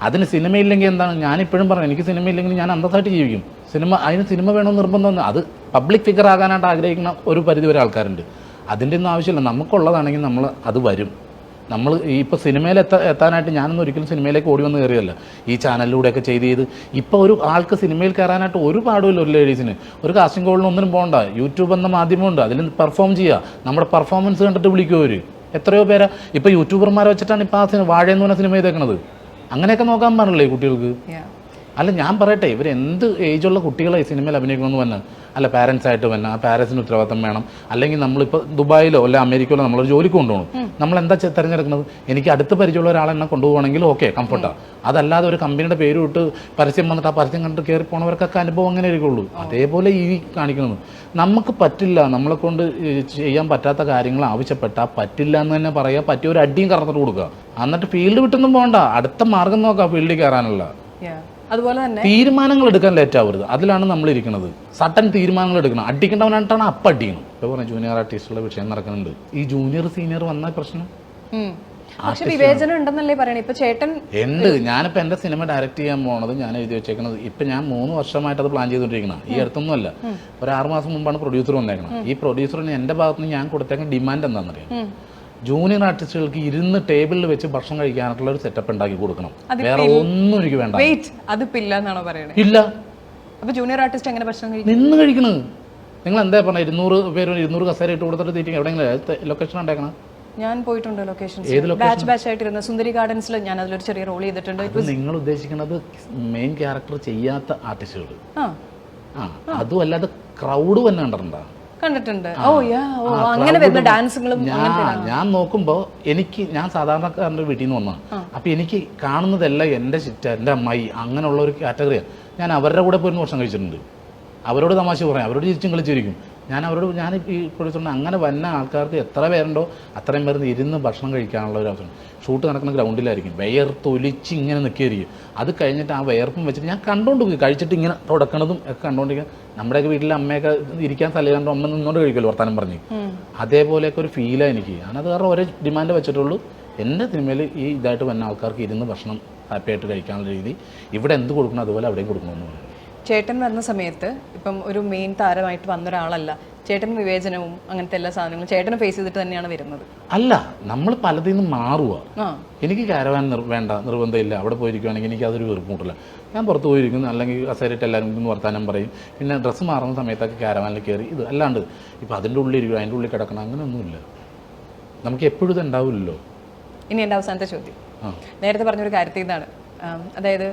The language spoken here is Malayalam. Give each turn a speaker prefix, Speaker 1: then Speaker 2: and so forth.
Speaker 1: അതിന് സിനിമയില്ലെങ്കിൽ എന്താണ് ഞാനിപ്പോഴും പറഞ്ഞു, എനിക്ക് സിനിമയില്ലെങ്കിൽ ഞാൻ അന്തസ്സായിട്ട് ജീവിക്കും. അതിന് സിനിമ വേണമെന്ന് നിർബന്ധമൊന്നും, അത് പബ്ലിക് ഫിഗർ ആകാനായിട്ട് ആഗ്രഹിക്കുന്ന ഒരു പരിധി വരെ ആൾക്കാരുണ്ട്. അതിൻ്റെ ഒന്നും ആവശ്യമില്ല. നമുക്കുള്ളതാണെങ്കിൽ നമ്മൾ അത് വരും. നമ്മൾ ഇപ്പോൾ സിനിമയിൽ എത്താനായിട്ട് ഞാനൊന്നും ഒരിക്കലും സിനിമയിലേക്ക് ഓടി വന്ന് കയറിയല്ല. ഈ ചാനലിലൂടെയൊക്കെ ചെയ്ത് ഇപ്പോൾ ഒരു ആൾക്ക് സിനിമയിൽ കയറാനായിട്ട് ഒരു പാടുമില്ല. ഒരു ലേഡീസിന് ഒരു കാസ്റ്റിംഗ് കോളിന് ഒന്നിനും പോകണ്ട. യൂട്യൂബ് എന്ന മാധ്യമമുണ്ട്, അതിൽ പെർഫോം ചെയ്യുക. നമ്മുടെ പെർഫോമൻസ് കണ്ടിട്ട് വിളിക്കും അവർ. എത്രയോ പേരാ ഇപ്പോൾ യൂട്യൂബർമാരെ വെച്ചിട്ടാണ് ഇപ്പോൾ ആ വാഴയെന്ന് പറഞ്ഞ സിനിമ ചെയ്തേക്കണത്. അങ്ങനെയൊക്കെ നോക്കാൻ പാടില്ലേ കുട്ടികൾക്ക്? അല്ല ഞാൻ പറയട്ടെ, ഇവർ എന്ത് ഏജുള്ള കുട്ടികളെ ഈ സിനിമയിൽ അഭിനയിക്കണമെന്ന് പറഞ്ഞാൽ, അല്ല പാരൻസ് ആയിട്ട് വന്നാൽ ആ പാരൻസിന് ഉത്തരവാദിത്തം വേണം. അല്ലെങ്കിൽ നമ്മളിപ്പോൾ ദുബായിലോ അല്ല അമേരിക്കയിലോ നമ്മളൊരു ജോലിക്ക് കൊണ്ടുപോകണം. നമ്മളെന്താ തിരഞ്ഞെടുക്കുന്നത്? എനിക്ക് അടുത്ത് പരിചയമുള്ള ഒരാളെന്നെ കൊണ്ടുപോകണമെങ്കിൽ ഓക്കെ, കംഫർട്ടാണ്. അതല്ലാതെ ഒരു കമ്പനിയുടെ പേര് വിട്ട് പരസ്യം വന്നിട്ട് ആ പരസ്യം കണ്ടിട്ട് കയറി പോണവർക്കൊക്കെ അനുഭവം അങ്ങനെ ഇരിക്കുള്ളൂ. അതേപോലെ ഈ കാണിക്കുന്നത് നമുക്ക് പറ്റില്ല. നമ്മളെ കൊണ്ട് ചെയ്യാൻ പറ്റാത്ത കാര്യങ്ങൾ ആവശ്യപ്പെട്ടാൽ പറ്റില്ല എന്ന് തന്നെ പറയുക. പറ്റിയ ഒരു അടിയും കറന്നിട്ട് കൊടുക്കുക. എന്നിട്ട് ഫീൽഡ് വിട്ടൊന്നും പോകണ്ട, അടുത്ത മാർഗം നോക്കാം ഫീൽഡിൽ കയറാനുള്ള.
Speaker 2: അതുപോലെ തന്നെ
Speaker 1: തീരുമാനങ്ങൾ എടുക്കാൻ ലേറ്റ് ആവരുത്. അതിലാണ് നമ്മൾ ഇരിക്കുന്നത്. സട്ടൻ തീരുമാനങ്ങൾ എടുക്കണം. അടിക്കേണ്ടവനായിട്ടാണ് അപ്പം അടിക്കണം. ഇപ്പോൾ പറഞ്ഞ ജൂനിയർ ആർട്ടിസ്റ്റുള്ള വിഷയം നടക്കുന്നുണ്ട്. ഈ ജൂനിയർ സീനിയർ വന്ന പ്രശ്നം
Speaker 2: പക്ഷെ വിവേചനം ഉണ്ടെന്നല്ലേ പറയണേ. ഇപ്പൊ ചേട്ടൻ
Speaker 1: ഉണ്ട്. ഞാനിപ്പോൾ എൻ്റെ സിനിമ ഡയറക്റ്റ് ചെയ്യാൻ പോണത് ഞാൻ എഴുതി വെച്ചേക്കുന്നത്. ഇപ്പം ഞാൻ 3 വർഷമായിട്ട് അത് പ്ലാൻ ചെയ്തുകൊണ്ടിരിക്കണം. ഈ അടുത്തൊന്നും അല്ല, ഒരു 6 മാസം മുമ്പാണ് പ്രൊഡ്യൂസർ വന്നേക്കണം. ഈ പ്രൊഡ്യൂസറിന് എൻ്റെ ഭാഗത്ത് നിന്ന് ഞാൻ കൊടുത്തേക്കുന്ന ഡിമാൻഡ് എന്താണെന്നറിയാം? ജൂനിയർ ആർട്ടിസ്റ്റുകൾക്ക് ഇരുന്ന് ടേബിളിൽ വെച്ച് ഭക്ഷണം കഴിക്കാനായിട്ടുള്ള ഒരു സെറ്റപ്പ് ഉണ്ടാക്കി കൊടുക്കണം. വേറെ ഒന്നും എനിക്ക് വേണ്ട. ഇല്ല.
Speaker 2: അപ്പൊ ജൂനിയർ ആർട്ടിസ്റ്റ് എങ്ങനെ ഭക്ഷണം
Speaker 1: നിന്ന് കഴിക്കണത്? നിങ്ങൾ എന്താ പറഞ്ഞ 200 പേര് 200 കസേര ഇട്ട് കൊടുത്തിട്ട് തീറ്റി എവിടെയെങ്കിലും ലൊക്കേഷൻ ഉണ്ടാക്കണം?
Speaker 2: ഞാൻ പോയിട്ടുണ്ട് ലൊക്കേഷൻസ്. ബാച്ച് ആയിട്ടിരുന്ന സുന്ദരി ഗാർഡൻസിൽ ഞാൻ അതിലൊരു ചെറിയ റോൾ ചെയ്തിട്ടുണ്ട്.
Speaker 1: നിങ്ങൾ ഉദ്ദേശിക്കുന്നത് മെയിൻ ക്യാരക്ടർ ചെയ്യാത്ത ആർട്ടിസ്റ്റുകൾ. അതും അല്ലാതെ ക്രൗഡ് തന്നെ
Speaker 2: കണ്ടിട്ടുണ്ട്. അങ്ങനെ വരുന്ന ഡാൻസുകളും
Speaker 1: ഞാൻ നോക്കുമ്പോൾ ഞാൻ സാധാരണക്കാരൻ്റെ വീട്ടിൽ നിന്ന് വന്നതാണ്. അപ്പം എനിക്ക് കാണുന്നതെല്ലാം എൻ്റെ ചിറ്റ, എൻ്റെ അമ്മായി, അങ്ങനെയുള്ള ഒരു കാറ്റഗറിയാണ്. ഞാൻ അവരുടെ കൂടെ പോയി ഭക്ഷണം കഴിച്ചിട്ടുണ്ട്. അവരോട് തമാശ പറയാം, അവരോട് ചിരിച്ചും കളിച്ചിരിക്കും. ഞാൻ ഈ പ്രൊഡ്യൂസറിന് അങ്ങനെ വന്ന ആൾക്കാർക്ക് എത്ര പേരുണ്ടോ അത്രയും പേര് ഇരുന്ന് ഭക്ഷണം കഴിക്കാനുള്ള ഒരു അവസരം. ഷൂട്ട് നടക്കുന്ന ഗ്രൗണ്ടിലായിരിക്കും, വിയർത്തൊലിച്ച് ഇങ്ങനെ നിൽക്കുകയായിരിക്കും. അത് കഴിഞ്ഞിട്ട് ആ വിയർപ്പും വെച്ചിട്ട് ഞാൻ കണ്ടുകൊണ്ട് പോയി കഴിച്ചിട്ട് ഇങ്ങനെ തുടക്കണതും ഒക്കെ കണ്ടുകൊണ്ടിരിക്കുക. നമ്മുടെയൊക്കെ വീട്ടിലെ അമ്മയൊക്കെ ഇരിക്കാൻ സ്ഥലം കണ്ടോ അമ്മ നിന്നോട് കഴിക്കുമല്ലോ വർത്താനം പറഞ്ഞ്. അതേപോലെയൊക്കെ ഒരു ഫീലാണ് എനിക്ക്. ഞാനത് കാരണം ഒരേ ഡിമാൻഡ് വെച്ചിട്ടുള്ളൂ. എൻ്റെ സിനിമയിൽ ഈ ഇതായിട്ട് വന്ന ആൾക്കാർക്ക് ഇരുന്ന് ഭക്ഷണം ഹാപ്പിയായിട്ട് കഴിക്കാനുള്ള രീതി ഇവിടെ എന്ത് കൊടുക്കണം അതുപോലെ അവിടെയും കൊടുക്കണമെന്ന് പറഞ്ഞു.
Speaker 2: ചേട്ടൻ വരുന്ന സമയത്ത് ഇപ്പം ഒരു മെയിൻ താരമായിട്ട് വന്ന ഒരാളല്ല. ചേട്ടൻ വിവേചനവും അങ്ങനത്തെ എല്ലാ സാധനങ്ങളും ചേട്ടനെ ഫേസ് ചെയ്തിട്ട് തന്നെയാണ് വരുന്നത്.
Speaker 1: അല്ല, നമ്മൾ പലതിൽ നിന്നും മാറുക. എനിക്ക് കാരവാൻ വേണ്ട, നിർബന്ധമില്ല. അവിടെ പോയിരിക്കുകയാണെങ്കിൽ എനിക്ക് അതൊരു വെറുപ്പുമുട്ടില്ല. ഞാൻ പുറത്ത് പോയിരിക്കുന്നു, അല്ലെങ്കിൽ കസേരയിട്ട് എല്ലാവരും ഇന്ന് വർത്താനം പറയും. പിന്നെ ഡ്രസ്സ് മാറുന്ന സമയത്തൊക്കെ കാരവാനിൽ കയറി ഇത് അല്ലാണ്ട് ഇപ്പം അതിൻ്റെ ഉള്ളിൽ ഇരിക്കും, അതിൻ്റെ ഉള്ളിൽ കിടക്കണം, അങ്ങനെയൊന്നുമില്ല. നമുക്ക് എപ്പോഴും ഇത് ഉണ്ടാവില്ലല്ലോ.
Speaker 2: ഇനി എൻ്റെ അവസാനത്തെ ചോദ്യം, നേരത്തെ പറഞ്ഞൊരു കാര്യത്തിൽ ഇതാണ്, അതായത്